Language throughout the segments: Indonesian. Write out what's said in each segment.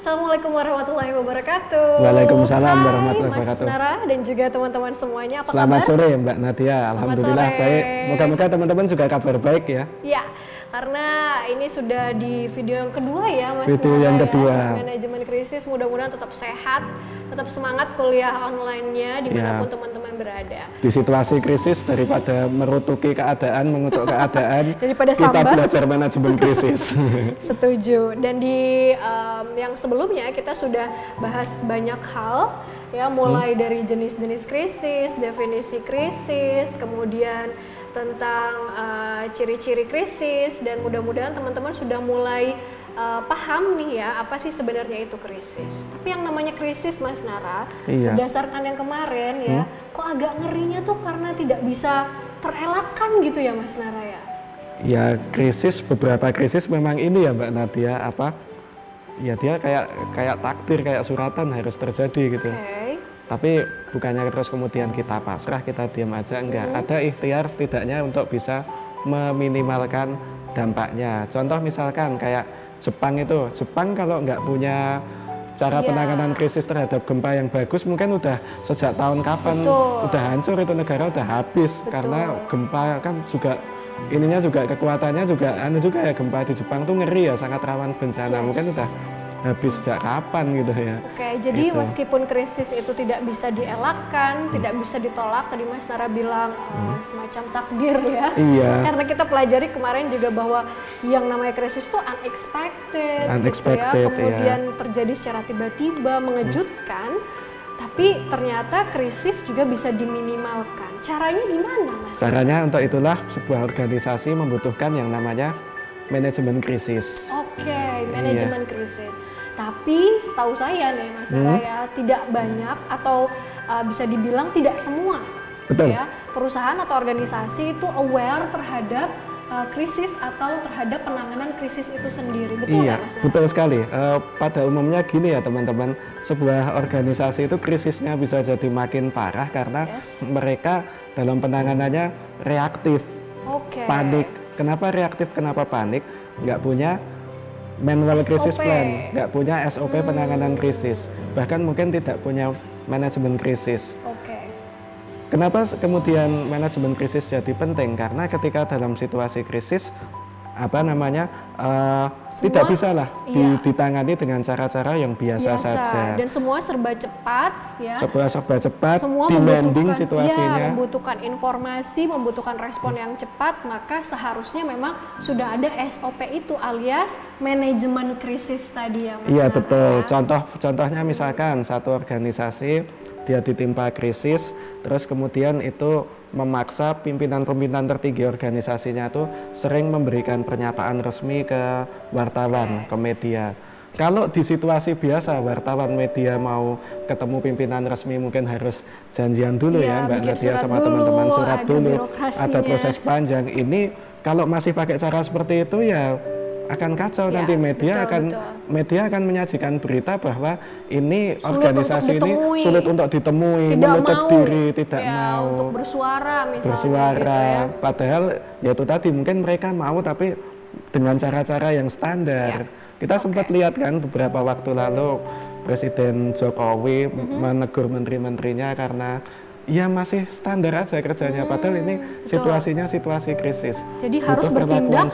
Assalamualaikum warahmatullahi wabarakatuh. Waalaikumsalam Hai, warahmatullahi Mas wabarakatuh. Nara dan juga teman-teman semuanya. Apa Selamat kabar? sore Mbak Nadia, alhamdulillah sore. baik. Moga-moga teman-teman juga kabar baik ya. Ya, karena ini sudah di video yang kedua ya Mas Video Nara yang ya. kedua. Manajemen krisis, mudah-mudahan tetap sehat, tetap semangat kuliah online-nya dimanapun teman-teman berada. Di situasi krisis daripada merutuki keadaan, mengutuk keadaan, Daripada kita sambat. belajar manajemen krisis. Setuju. Dan di yang sebelumnya kita sudah bahas banyak hal ya, mulai dari jenis-jenis krisis, definisi krisis, kemudian tentang ciri-ciri krisis, dan mudah-mudahan teman-teman sudah mulai paham nih ya apa sih sebenarnya itu krisis. Tapi yang namanya krisis Mas Nara, berdasarkan yang kemarin ya, kok agak ngerinya tuh karena tidak bisa terelakkan gitu ya Mas Nara ya. Ya krisis, beberapa krisis memang ini ya Mbak Nadia, apa? Ya dia kayak takdir, kayak suratan harus terjadi gitu. Tapi bukannya terus kemudian kita pasrah, kita diam aja, enggak. Ada ikhtiar setidaknya untuk bisa meminimalkan dampaknya. Contoh misalkan kayak Jepang itu, Jepang kalau nggak punya cara penanganan krisis terhadap gempa yang bagus, mungkin udah sejak tahun kapan udah hancur itu negara, udah habis. Karena gempa kan juga ininya juga kekuatannya juga ya, gempa di Jepang tuh ngeri ya, sangat rawan bencana. Mungkin udah habis sejak kapan gitu ya. Jadi meskipun krisis itu tidak bisa dielakkan, tidak bisa ditolak, tadi Mas Nara bilang semacam takdir ya. Karena kita pelajari kemarin juga bahwa yang namanya krisis itu unexpected gitu ya. Kemudian terjadi secara tiba-tiba, mengejutkan. Tapi ternyata krisis juga bisa diminimalkan. Caranya gimana Mas? Caranya untuk itulah sebuah organisasi membutuhkan yang namanya manajemen krisis. Manajemen krisis. Tapi setahu saya nih Mas Nara ya, tidak banyak atau bisa dibilang tidak semua ya, perusahaan atau organisasi itu aware terhadap krisis atau terhadap penanganan krisis itu sendiri. Betul nggak Mas Nara? Betul sekali. Pada umumnya gini ya teman-teman, sebuah organisasi itu krisisnya bisa jadi makin parah karena mereka dalam penanganannya reaktif, panik. Kenapa reaktif, kenapa panik? Nggak punya manual krisis plan, nggak punya SOP penanganan krisis, bahkan mungkin tidak punya manajemen krisis. Kenapa kemudian manajemen krisis jadi penting? Karena ketika dalam situasi krisis, tidak bisa lah ditangani dengan cara-cara yang biasa saja. Dan semua serba cepat ya. Serba cepat, semua demanding situasinya. Membutuhkan informasi, membutuhkan respon yang cepat, maka seharusnya memang sudah ada SOP itu alias manajemen krisis tadi ya Mas. Iya betul. Contohnya misalkan satu organisasi dia ditimpa krisis, terus kemudian itu memaksa pimpinan-pimpinan tertinggi organisasinya tuh sering memberikan pernyataan resmi ke wartawan, ke media. Kalau di situasi biasa wartawan media mau ketemu pimpinan resmi mungkin harus janjian dulu ya Mbak Nadia sama teman-teman, surat dulu, ada proses panjang. Ini kalau masih pakai cara seperti itu ya akan kacau, nanti media akan menyajikan berita bahwa ini organisasi ini sulit untuk ditemui, menutup diri, tidak mau untuk bersuara misalnya. Bersuara, padahal ya itu tadi mungkin mereka mau tapi dengan cara-cara yang standar. Kita sempat lihat kan beberapa waktu lalu Presiden Jokowi menegur menteri-menterinya karena ya masih standar aja kerjanya, padahal ini situasinya situasi krisis. Jadi harus bertindak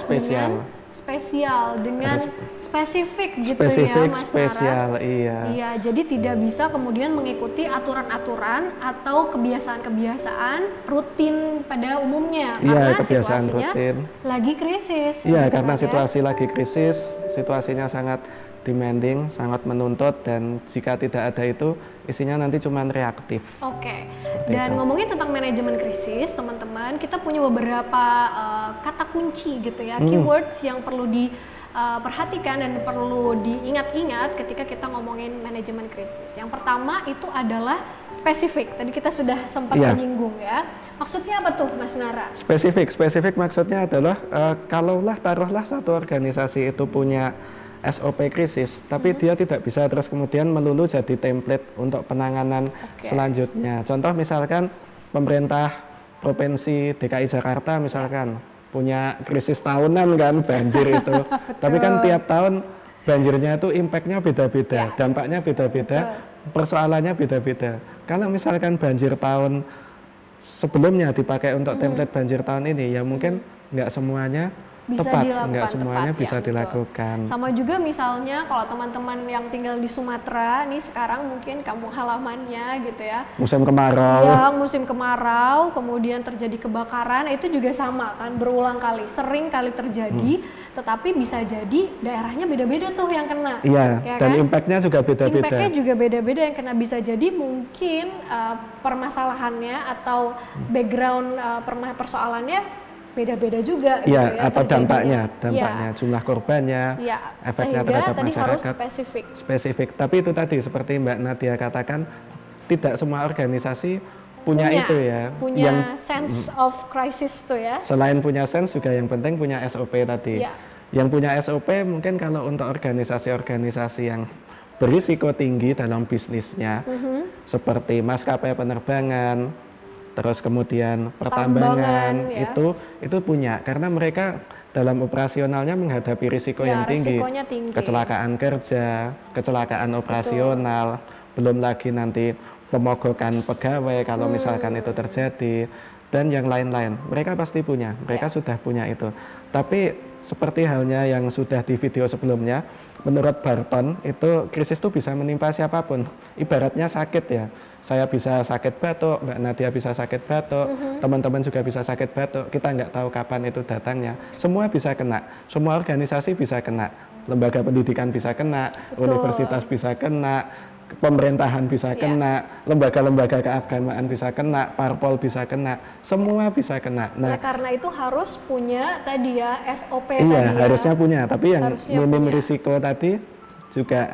spesial dengan spesifik gitu ya Mas Nara. Iya, jadi tidak bisa kemudian mengikuti aturan-aturan atau kebiasaan-kebiasaan rutin pada umumnya karena situasinya lagi krisis. Iya, karena situasi lagi krisis, situasinya sangat demanding, sangat menuntut, dan jika tidak ada itu isinya nanti cuma reaktif. Dan ngomongin tentang manajemen krisis, teman-teman, kita punya beberapa kata kunci gitu ya, keywords yang perlu diperhatikan dan perlu diingat-ingat ketika kita ngomongin manajemen krisis. Yang pertama itu adalah spesifik. Tadi kita sudah sempat menyinggung ya. Maksudnya apa tuh Mas Nara? Spesifik maksudnya adalah taruhlah satu organisasi itu punya SOP krisis, tapi dia tidak bisa terus kemudian melulu jadi template untuk penanganan selanjutnya. Contoh misalkan pemerintah Provinsi DKI Jakarta misalkan punya krisis tahunan kan, banjir itu. Tapi kan tiap tahun banjirnya itu impact-nya beda-beda, dampaknya beda-beda, persoalannya beda-beda. Kalau misalkan banjir tahun sebelumnya dipakai untuk template banjir tahun ini, ya mungkin nggak semuanya bisa tepat, dilakukan nggak semuanya tepat, bisa dilakukan. Sama juga misalnya kalau teman-teman yang tinggal di Sumatera, nih sekarang mungkin kampung halamannya gitu ya. Musim kemarau. Ya, musim kemarau, kemudian terjadi kebakaran, itu juga sama kan, berulang kali, sering kali terjadi, tetapi bisa jadi daerahnya beda-beda tuh yang kena. Iya, ya dan kan? impact-nya juga beda-beda. Impact-nya juga beda-beda yang kena, bisa jadi mungkin permasalahannya atau background persoalannya beda-beda juga gitu ya, atau dampaknya jumlah korbannya, efeknya terhadap masyarakat spesifik. Tapi itu tadi seperti Mbak Nadia katakan, tidak semua organisasi punya itu ya, punya sense of crisis tuh ya. Selain punya sense juga yang penting punya SOP tadi. Yang punya SOP mungkin kalau untuk organisasi-organisasi yang berisiko tinggi dalam bisnisnya, seperti maskapai penerbangan, terus kemudian pertambangan, itu punya, karena mereka dalam operasionalnya menghadapi risiko yang tinggi, kecelakaan kerja, kecelakaan operasional, belum lagi nanti pemogokan pegawai kalau misalkan itu terjadi, dan yang lain-lain. Mereka pasti punya, mereka sudah punya itu. Tapi seperti halnya yang sudah di video sebelumnya, menurut Barton itu krisis itu bisa menimpa siapapun. Ibaratnya sakit ya, saya bisa sakit batuk, Mbak Nadia bisa sakit batuk, teman-teman juga bisa sakit batuk, kita nggak tahu kapan itu datangnya. Semua bisa kena, semua organisasi bisa kena, lembaga pendidikan bisa kena, universitas bisa kena, pemerintahan bisa kena, lembaga-lembaga keagamaan bisa kena, parpol bisa kena, semua bisa kena. Nah, karena itu harus punya tadi ya SOP tadi ya. Iya, harusnya punya, tapi yang minim risiko tadi juga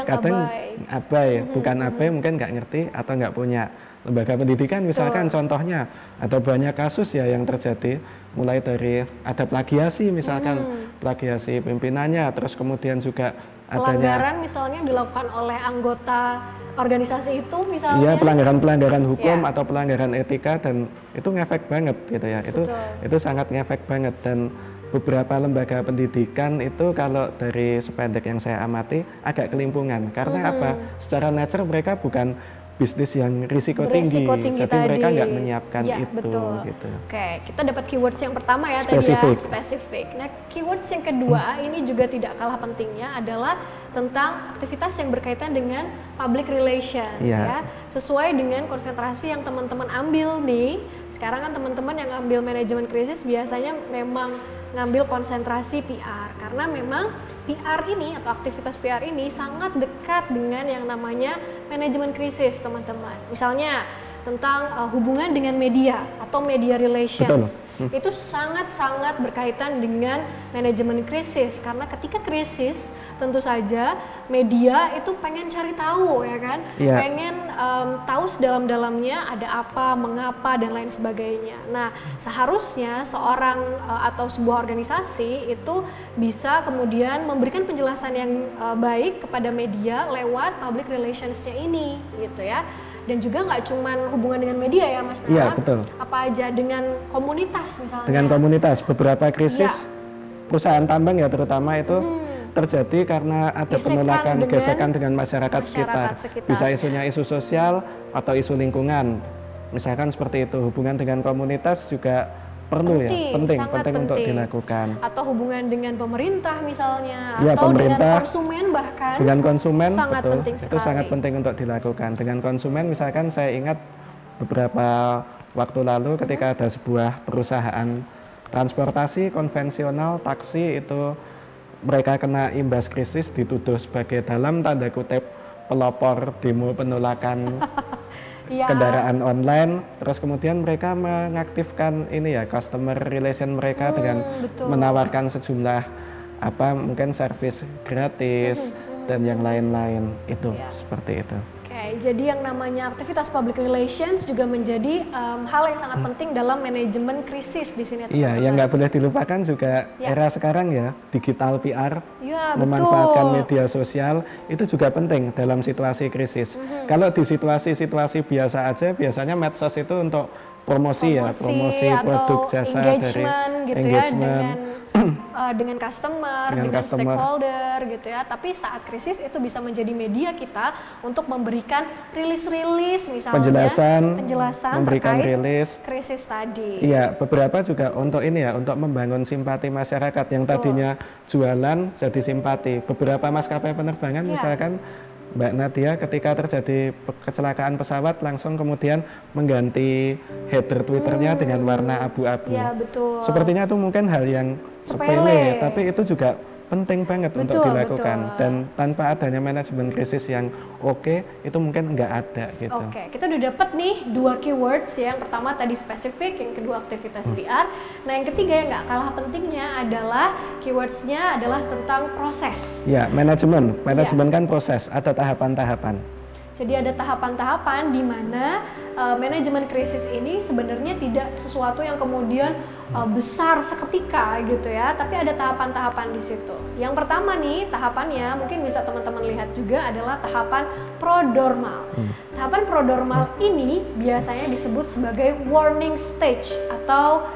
kadang abai, bukan abai mungkin nggak ngerti atau nggak punya. Lembaga pendidikan misalkan contohnya ada banyak kasus ya yang terjadi, mulai dari ada plagiasi misalkan, plagiasi pimpinannya, terus kemudian juga pelanggaran misalnya dilakukan oleh anggota organisasi itu misalnya. Iya, pelanggaran hukum atau pelanggaran etika, dan itu ngefek banget gitu ya. Itu sangat ngefek banget, dan beberapa lembaga pendidikan itu kalau dari sependek yang saya amati agak kelimpungan. Karena apa? Secara nature mereka bukan bisnis yang risiko tinggi, jadi mereka nggak menyiapkan itu. Gitu. Oke, kita dapat keywords yang pertama ya tadi ya, spesifik. Nah, keywords yang kedua ini juga tidak kalah pentingnya adalah tentang aktivitas yang berkaitan dengan public relation ya. Sesuai dengan konsentrasi yang teman-teman ambil nih. Sekarang kan teman-teman yang ambil manajemen krisis biasanya memang ngambil konsentrasi PR, karena memang PR ini atau aktivitas PR ini sangat dekat dengan yang namanya manajemen krisis, teman-teman. Misalnya tentang hubungan dengan media atau media relations. Itu sangat-sangat berkaitan dengan manajemen krisis, karena ketika krisis tentu saja media itu pengen cari tahu ya kan, pengen tahu sedalam-dalamnya ada apa, mengapa, dan lain sebagainya. Nah, seharusnya seorang atau sebuah organisasi itu bisa kemudian memberikan penjelasan yang baik kepada media lewat public relations-nya ini gitu ya. Dan juga nggak cuma hubungan dengan media ya Mas Nara. Iya, betul. Apa aja dengan komunitas misalnya. Dengan komunitas, beberapa krisis perusahaan tambang ya terutama itu terjadi karena ada penolakan, gesekan dengan masyarakat sekitar. Bisa isunya isu sosial atau isu lingkungan. Misalkan seperti itu, hubungan dengan komunitas juga perlu penting untuk dilakukan. Atau hubungan dengan pemerintah misalnya, atau dengan konsumen bahkan. Dengan konsumen, sangat penting itu sangat penting untuk dilakukan. Dengan konsumen misalkan saya ingat beberapa waktu lalu ketika ada sebuah perusahaan transportasi konvensional, taksi itu mereka kena imbas krisis, dituduh sebagai dalam tanda kutip pelopor demo penolakan kendaraan online. Terus kemudian mereka mengaktifkan ini ya customer relation mereka dengan menawarkan sejumlah mungkin servis gratis dan yang lain-lain itu seperti itu. Jadi yang namanya aktivitas public relations juga menjadi hal yang sangat penting dalam manajemen krisis di sini. Iya, yang nggak boleh dilupakan juga era sekarang ya, digital PR, memanfaatkan media sosial itu juga penting dalam situasi krisis. Kalau di situasi-situasi biasa aja, biasanya medsos itu untuk promosi produk jasa engagement dari gitu engagement. Dengan customer, dengan stakeholder gitu ya. Tapi saat krisis itu bisa menjadi media kita untuk memberikan rilis-rilis misalnya, penjelasan memberikan terkait rilis krisis tadi. Iya, beberapa juga untuk ini ya, untuk membangun simpati masyarakat yang tadinya jualan jadi simpati. Beberapa maskapai penerbangan misalkan Mbak Nadia ketika terjadi kecelakaan pesawat langsung kemudian mengganti header Twitternya dengan warna abu-abu. Ya, betul. Sepertinya itu mungkin hal yang sepele, tapi itu juga penting banget untuk dilakukan. Dan tanpa adanya manajemen krisis yang oke, itu mungkin nggak ada gitu. Oke, kita udah dapat nih 2 keywords ya. Yang pertama tadi spesifik, yang kedua aktivitas PR. Nah yang ketiga yang nggak kalah pentingnya adalah keywordsnya adalah tentang proses. Ya, manajemen kan proses, ada tahapan-tahapan. Jadi ada tahapan-tahapan di mana manajemen krisis ini sebenarnya tidak sesuatu yang kemudian besar seketika gitu ya, tapi ada tahapan-tahapan di situ. Yang pertama nih tahapannya mungkin bisa teman-teman lihat juga adalah tahapan prodormal. Tahapan prodormal ini biasanya disebut sebagai warning stage atau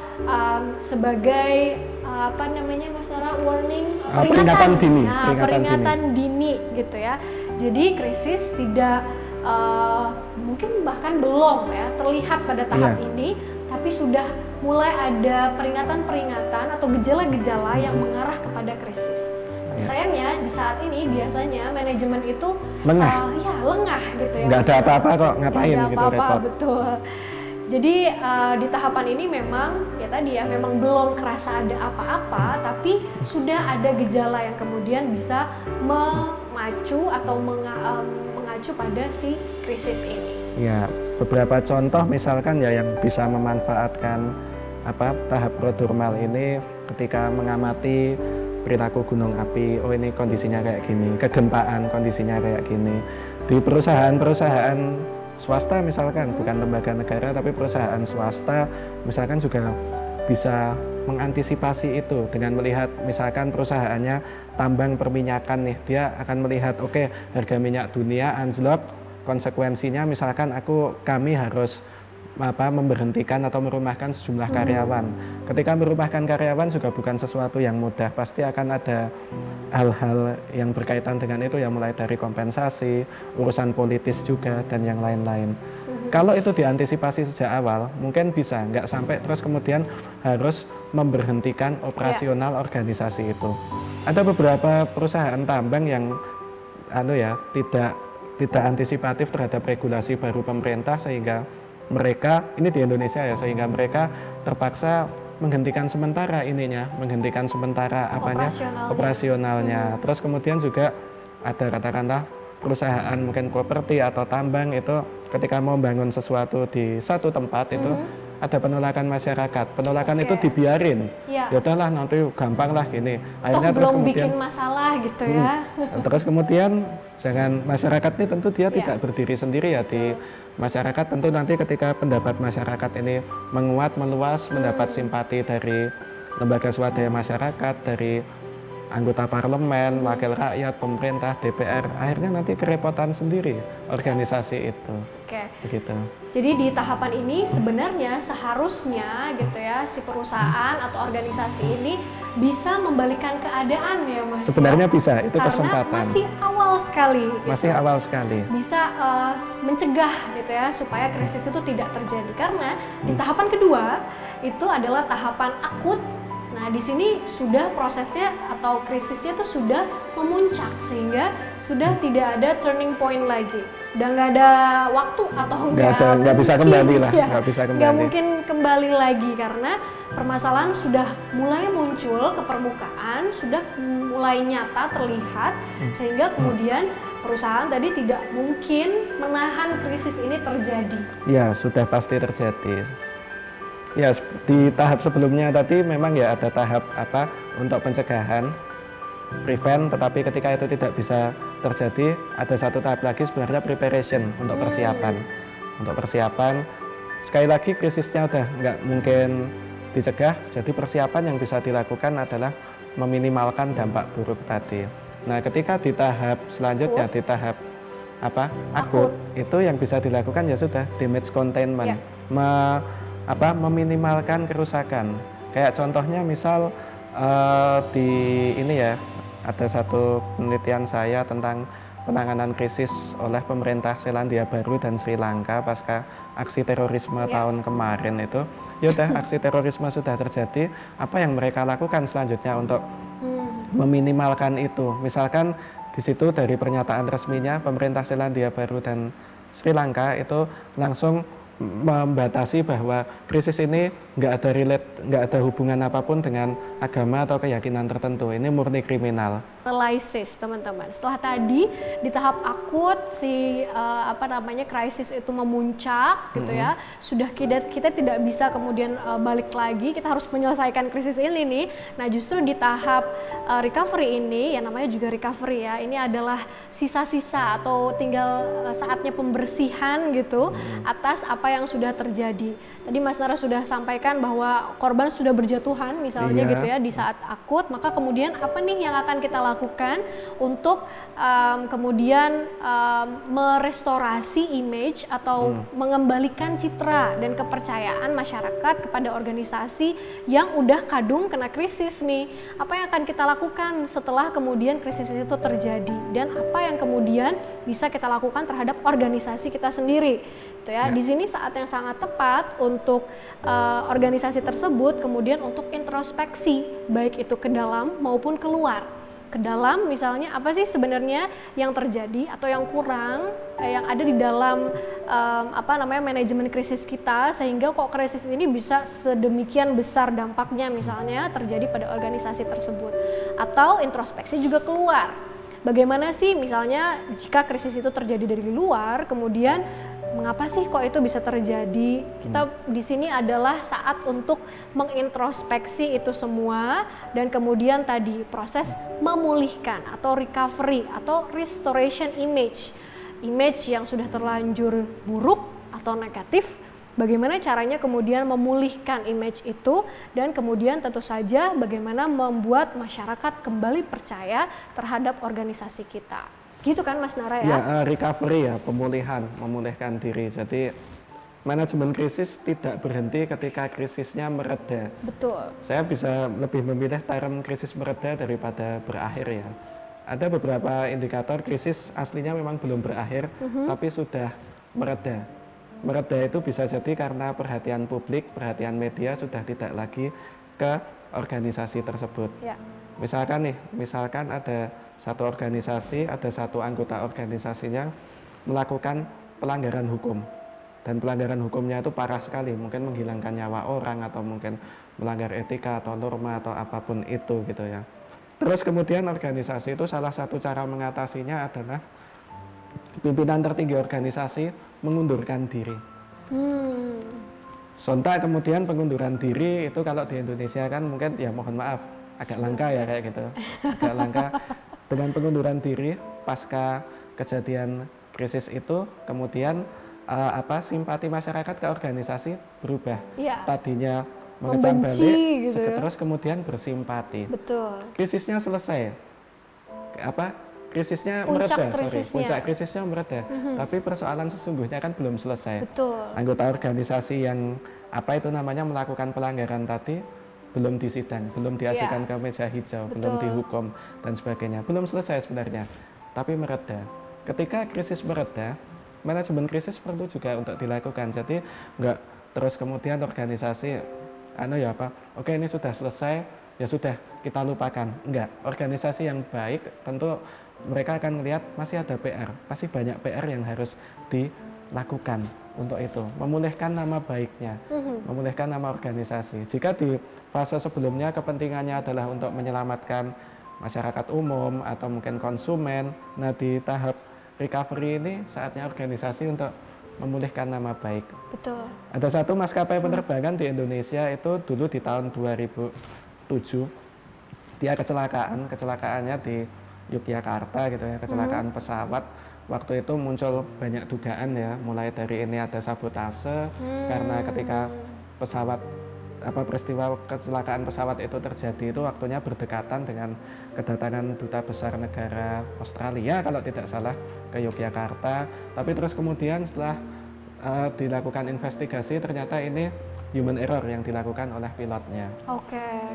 sebagai apa namanya Mas Nara, warning peringatan dini gitu ya. Jadi krisis tidak mungkin bahkan belum ya terlihat pada tahap ini, tapi sudah mulai ada peringatan-peringatan atau gejala-gejala yang mengarah kepada krisis. Sayangnya di saat ini biasanya manajemen itu lengah gitu ya. Nggak ada apa-apa kok, ngapain gitu repot. Betul. Jadi di tahapan ini memang ya tadi ya memang belum kerasa ada apa-apa, tapi sudah ada gejala yang kemudian bisa memacu atau mengacu pada si krisis ini. Ya, beberapa contoh misalkan ya yang bisa memanfaatkan tahap prodormal ini ketika mengamati perilaku gunung api. Oh ini kondisinya kayak gini, kegempaan kondisinya kayak gini. Di perusahaan-perusahaan swasta misalkan, bukan lembaga negara tapi perusahaan swasta misalkan juga bisa mengantisipasi itu dengan melihat misalkan perusahaannya tambang perminyakan nih, dia akan melihat oke, harga minyak dunia anjlok, konsekuensinya misalkan kami harus memberhentikan atau merumahkan sejumlah karyawan. Ketika merumahkan karyawan juga bukan sesuatu yang mudah, pasti akan ada hal-hal yang berkaitan dengan itu ya, mulai dari kompensasi, urusan politis juga dan yang lain-lain. Kalau itu diantisipasi sejak awal, mungkin bisa nggak sampai terus kemudian harus memberhentikan operasional organisasi itu. Ada beberapa perusahaan tambang yang tidak antisipatif terhadap regulasi baru pemerintah sehingga mereka ini di Indonesia ya, sehingga mereka terpaksa menghentikan sementara operasionalnya. Terus kemudian juga ada katakanlah perusahaan mungkin properti atau tambang itu ketika mau bangun sesuatu di satu tempat itu ada penolakan masyarakat. Penolakan itu dibiarin. Ya udahlah nanti gampang lah gini. Akhirnya terus kemudian bikin masalah gitu ya. Terus kemudian masyarakat ini tentu dia tidak berdiri sendiri ya, di masyarakat tentu nanti ketika pendapat masyarakat ini menguat, meluas, mendapat simpati dari lembaga swadaya masyarakat, dari anggota parlemen, wakil rakyat, pemerintah, DPR, akhirnya nanti kerepotan sendiri organisasi itu. Begitu. Jadi di tahapan ini sebenarnya seharusnya gitu ya si perusahaan atau organisasi ini bisa membalikan keadaan ya Mas. Sebenarnya bisa, itu kesempatan. Karena masih awal sekali. Masih awal sekali. Bisa mencegah gitu ya supaya krisis itu tidak terjadi. Karena di tahapan kedua itu adalah tahapan akut. Nah di sini sudah prosesnya atau krisisnya itu sudah memuncak sehingga sudah tidak ada turning point lagi. Udah nggak ada waktu atau nggak bisa kembali lah, nggak mungkin kembali lagi karena permasalahan sudah mulai muncul ke permukaan, sudah mulai nyata terlihat sehingga kemudian perusahaan tadi tidak mungkin menahan krisis ini terjadi. Ya sudah pasti terjadi. Ya di tahap sebelumnya tadi memang ya ada tahap untuk pencegahan, prevent, tetapi ketika itu tidak bisa terjadi ada satu tahap lagi sebenarnya preparation, untuk persiapan. Untuk persiapan sekali lagi krisisnya udah nggak mungkin dicegah, jadi persiapan yang bisa dilakukan adalah meminimalkan dampak buruk tadi. Nah ketika di tahap selanjutnya di tahap akut itu yang bisa dilakukan ya sudah damage containment. meminimalkan kerusakan. Kayak contohnya misal di ini ya, ada satu penelitian saya tentang penanganan krisis oleh pemerintah Selandia Baru dan Sri Lanka pasca aksi terorisme tahun kemarin itu. Ya udah, aksi terorisme sudah terjadi, apa yang mereka lakukan selanjutnya untuk meminimalkan itu? Misalkan di situ dari pernyataan resminya pemerintah Selandia Baru dan Sri Lanka itu langsung membatasi bahwa krisis ini nggak ada hubungan apapun dengan agama atau keyakinan tertentu. Ini murni kriminal. Analisis teman-teman. Setelah tadi di tahap akut si krisis itu memuncak gitu ya, sudah kita tidak bisa kemudian balik lagi, kita harus menyelesaikan krisis ini nih. Nah justru di tahap recovery ini, yang namanya juga recovery ya, ini adalah sisa-sisa atau tinggal saatnya pembersihan gitu atas apa yang sudah terjadi. Tadi Mas Nara sudah sampaikan bahwa korban sudah berjatuhan misalnya gitu ya di saat akut, maka kemudian apa nih yang akan kita lakukan untuk kemudian merestorasi image atau mengembalikan citra dan kepercayaan masyarakat kepada organisasi yang udah kadung kena krisis nih. Apa yang akan kita lakukan setelah kemudian krisis itu terjadi, dan apa yang kemudian bisa kita lakukan terhadap organisasi kita sendiri. Itu ya. Di sini saat yang sangat tepat untuk organisasi tersebut kemudian untuk introspeksi, baik itu ke dalam maupun keluar. Ke dalam misalnya apa sih sebenarnya yang terjadi atau yang kurang yang ada di dalam manajemen krisis kita, sehingga kok krisis ini bisa sedemikian besar dampaknya misalnya terjadi pada organisasi tersebut. Atau introspeksi juga keluar. Bagaimana sih misalnya jika krisis itu terjadi dari luar, kemudian mengapa sih kok itu bisa terjadi? Kita di sini adalah saat untuk mengintrospeksi itu semua, dan kemudian tadi proses memulihkan atau recovery atau restoration image yang sudah terlanjur buruk atau negatif. Bagaimana caranya kemudian memulihkan image itu, dan kemudian tentu saja bagaimana membuat masyarakat kembali percaya terhadap organisasi kita. Gitu kan Mas Nara ya? Ya, recovery ya, memulihkan diri. Jadi manajemen krisis tidak berhenti ketika krisisnya mereda. Betul. Saya bisa lebih memilih term krisis mereda daripada berakhir ya. Ada beberapa indikator krisis aslinya memang belum berakhir, tapi sudah mereda. Mereda itu bisa jadi karena perhatian publik, perhatian media sudah tidak lagi ke organisasi tersebut. Ya. Misalkan ada satu organisasi, ada satu anggota organisasinya melakukan pelanggaran hukum, dan pelanggaran hukumnya itu parah sekali, mungkin menghilangkan nyawa orang atau mungkin melanggar etika atau norma atau apapun itu gitu ya. Terus kemudian organisasi itu salah satu cara mengatasinya adalah pimpinan tertinggi organisasi mengundurkan diri. Sontak kemudian pengunduran diri itu kalau di Indonesia kan mungkin ya mohon maaf agak langka ya kayak gitu, agak langka. Dengan pengunduran diri pasca kejadian krisis itu, kemudian simpati masyarakat ke organisasi berubah. Ya. Tadinya mengecam balik, gitu ya. Terus kemudian bersimpati. Betul. Krisisnya selesai. Puncak krisisnya mereda. Tapi persoalan sesungguhnya kan belum selesai. Betul. Anggota organisasi yang melakukan pelanggaran tadi belum disidang, belum diajukan ke meja hijau, belum dihukum dan sebagainya. Belum selesai sebenarnya, tapi mereda. Ketika krisis mereda, manajemen krisis perlu juga untuk dilakukan. Jadi nggak terus kemudian organisasi oke ini sudah selesai, ya sudah kita lupakan. Enggak, organisasi yang baik tentu mereka akan melihat masih ada PR, pasti banyak PR yang harus dilakukan untuk itu, memulihkan nama baiknya, memulihkan nama organisasi. Jika di fase sebelumnya kepentingannya adalah untuk menyelamatkan masyarakat umum atau mungkin konsumen, nah di tahap recovery ini saatnya organisasi untuk memulihkan nama baik. Betul. Ada satu maskapai penerbangan di Indonesia itu dulu di tahun 2007, dia kecelakaannya di Yogyakarta gitu ya, kecelakaan pesawat. Waktu itu muncul banyak dugaan ya, mulai dari ini ada sabotase karena ketika peristiwa kecelakaan pesawat itu terjadi itu waktunya berdekatan dengan kedatangan duta besar negara Australia kalau tidak salah ke Yogyakarta. Tapi terus kemudian setelah dilakukan investigasi, ternyata ini human error yang dilakukan oleh pilotnya.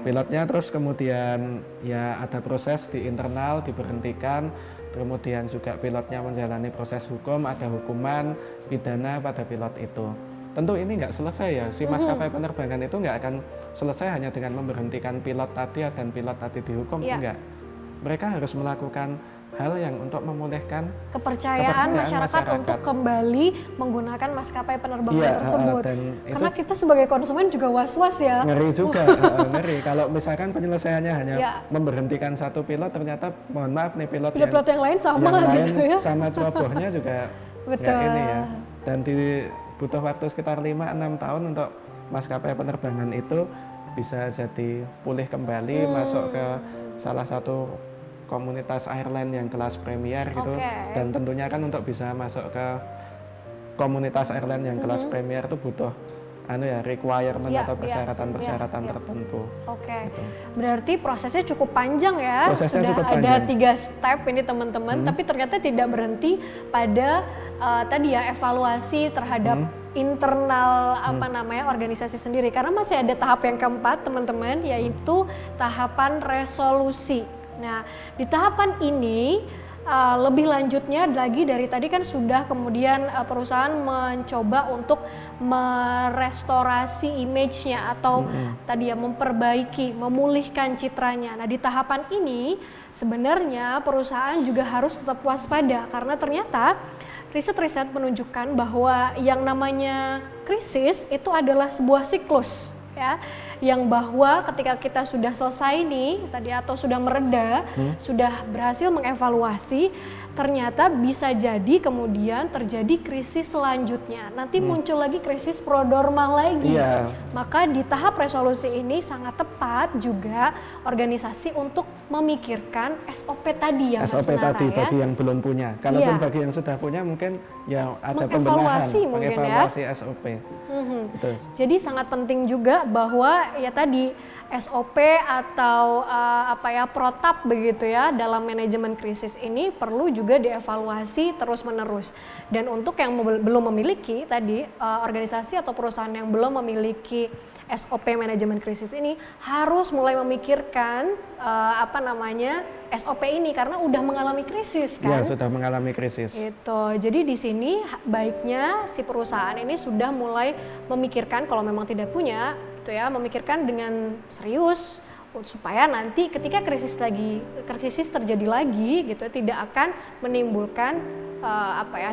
Pilotnya terus kemudian ya ada proses di internal diberhentikan, kemudian juga pilotnya menjalani proses hukum, ada hukuman pidana pada pilot itu. Tentu ini nggak selesai ya, si maskapai penerbangan itu nggak akan selesai hanya dengan memberhentikan pilot tadi dan pilot tadi dihukum, enggak. Mereka harus melakukan hal yang untuk memulihkan kepercayaan masyarakat untuk kembali menggunakan maskapai penerbangan tersebut. Karena kita sebagai konsumen juga was-was ya. Ngeri juga, ngeri. Kalau misalkan penyelesaiannya hanya memberhentikan satu pilot, ternyata mohon maaf nih pilot yang lain sama gitu ya. Sama cerobohnya juga nggak ini ya. Dan butuh waktu sekitar 5-6 tahun untuk maskapai penerbangan itu bisa jadi pulih kembali, masuk ke salah satu komunitas airline yang kelas premier gitu, dan tentunya kan untuk bisa masuk ke komunitas airline yang kelas premier itu butuh requirement atau persyaratan tertentu. Gitu. Berarti prosesnya cukup panjang ya. Sudah ada 3 step ini teman-teman, tapi ternyata tidak berhenti pada tadi ya evaluasi terhadap internal organisasi sendiri, karena masih ada tahap yang keempat teman-teman, yaitu tahapan resolusi. Nah, di tahapan ini lebih lanjutnya lagi dari tadi kan sudah kemudian perusahaan mencoba untuk merestorasi image-nya atau tadi ya memperbaiki, memulihkan citranya. Nah, di tahapan ini sebenarnya perusahaan juga harus tetap waspada karena ternyata riset-riset menunjukkan bahwa yang namanya krisis itu adalah sebuah siklus. Ya, yang bahwa ketika kita sudah selesai nih tadi atau sudah mereda, sudah berhasil mengevaluasi, ternyata bisa jadi kemudian terjadi krisis selanjutnya. Nanti muncul lagi krisis prodormal lagi. Maka di tahap resolusi ini sangat tepat juga organisasi untuk memikirkan SOP tadi yang SOP tadi ya. Bagi yang belum punya. Kalaupun bagi yang sudah punya mungkin ya ada pembenahan, mengevaluasi SOP. Jadi sangat penting juga bahwa ya tadi SOP atau protap begitu ya dalam manajemen krisis ini perlu juga dievaluasi terus-menerus. Dan untuk yang belum memiliki tadi organisasi atau perusahaan yang belum memiliki SOP manajemen krisis ini harus mulai memikirkan SOP ini karena udah mengalami krisis kan? Ya, sudah mengalami krisis. Gitu. Jadi di sini baiknya si perusahaan ini sudah mulai memikirkan kalau memang tidak punya memikirkan dengan serius supaya nanti ketika krisis terjadi lagi gitu tidak akan menimbulkan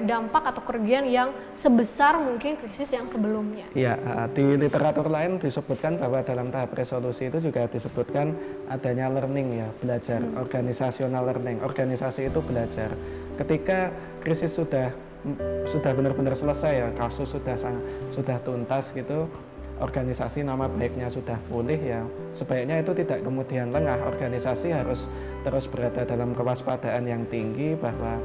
dampak atau kerugian yang sebesar mungkin krisis yang sebelumnya. Iya, di literatur lain disebutkan bahwa dalam tahap resolusi itu juga disebutkan adanya learning ya, belajar, organisasional learning. Organisasi itu belajar. Ketika krisis sudah benar-benar selesai ya, kasus sudah tuntas gitu, organisasi nama baiknya sudah pulih ya, sebaiknya itu tidak kemudian lengah. Organisasi harus terus berada dalam kewaspadaan yang tinggi bahwa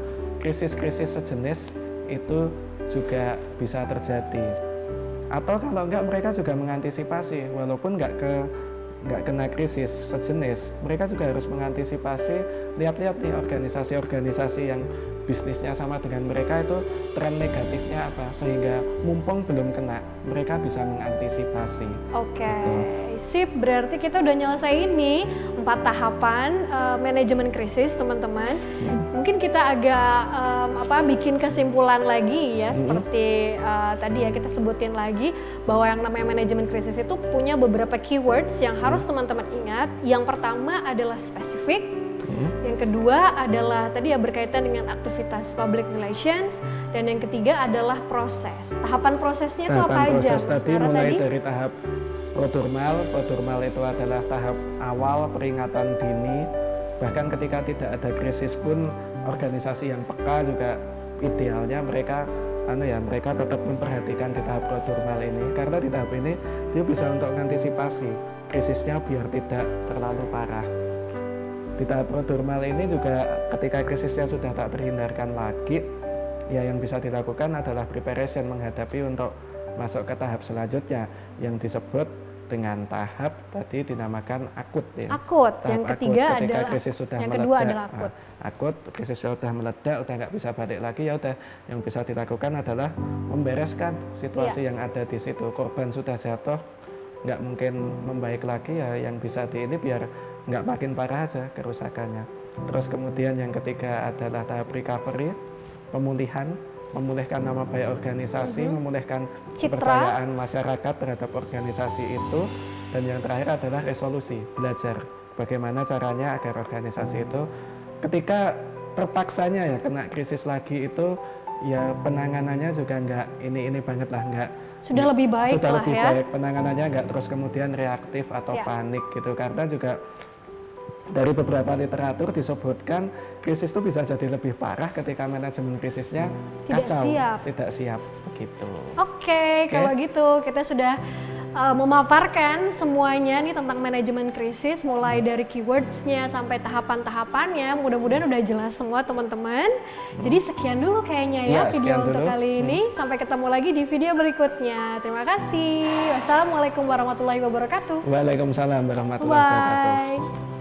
krisis-krisis sejenis itu juga bisa terjadi. Atau kalau enggak mereka juga mengantisipasi, walaupun enggak kena krisis sejenis, mereka juga harus mengantisipasi, lihat-lihat nih organisasi-organisasi yang bisnisnya sama dengan mereka itu tren negatifnya apa, sehingga mumpung belum kena, mereka bisa mengantisipasi. Sip, berarti kita udah nyelesain nih 4 tahapan manajemen krisis teman-teman. Mungkin kita agak bikin kesimpulan lagi ya, seperti tadi ya kita sebutin lagi bahwa yang namanya manajemen krisis itu punya beberapa keywords yang harus teman-teman ingat. Yang pertama adalah spesifik. Yang kedua adalah tadi ya berkaitan dengan aktivitas public relations, dan yang ketiga adalah proses. Tahapan prosesnya itu apa aja? Proses tadi mulai dari tahap prodormal. Prodormal itu adalah tahap awal peringatan dini. Bahkan ketika tidak ada krisis pun organisasi yang peka juga idealnya mereka tetap memperhatikan di tahap prodormal ini, karena di tahap ini dia bisa untuk mengantisipasi krisisnya biar tidak terlalu parah. Di tahap prodormal ini juga ketika krisisnya sudah tak terhindarkan lagi, ya yang bisa dilakukan adalah preparation menghadapi untuk masuk ke tahap selanjutnya yang disebut dengan tahap tadi dinamakan akut ya. Akut. Tahap yang ketiga akut, ketika adalah krisis sudah yang meledak, kedua adalah akut. Akut, krisis sudah meledak, udah nggak bisa balik lagi, ya udah yang bisa dilakukan adalah membereskan situasi yang ada di situ. Korban sudah jatuh, nggak mungkin membaik lagi, ya yang bisa di ini biar nggak makin parah aja kerusakannya. Terus kemudian yang ketiga adalah tahap recovery, pemulihan, memulihkan nama baik organisasi, memulihkan kepercayaan masyarakat terhadap organisasi itu, dan yang terakhir adalah resolusi, belajar bagaimana caranya agar organisasi itu ketika terpaksanya ya kena krisis lagi itu ya penanganannya juga nggak ini banget lah, nggak sudah lebih baik sudah lah lebih ya. baik, penanganannya nggak terus kemudian reaktif atau panik gitu, karena juga dari beberapa literatur disebutkan krisis itu bisa jadi lebih parah ketika manajemen krisisnya kacau, tidak siap begitu. Oke, kalau gitu kita sudah memaparkan semuanya nih tentang manajemen krisis, mulai dari keywordsnya sampai tahapan-tahapannya. Mudah-mudahan udah jelas semua teman-teman. Jadi sekian dulu kayaknya ya video untuk kali ini. Sampai ketemu lagi di video berikutnya. Terima kasih. Wassalamualaikum warahmatullahi wabarakatuh. Waalaikumsalam warahmatullahi wabarakatuh.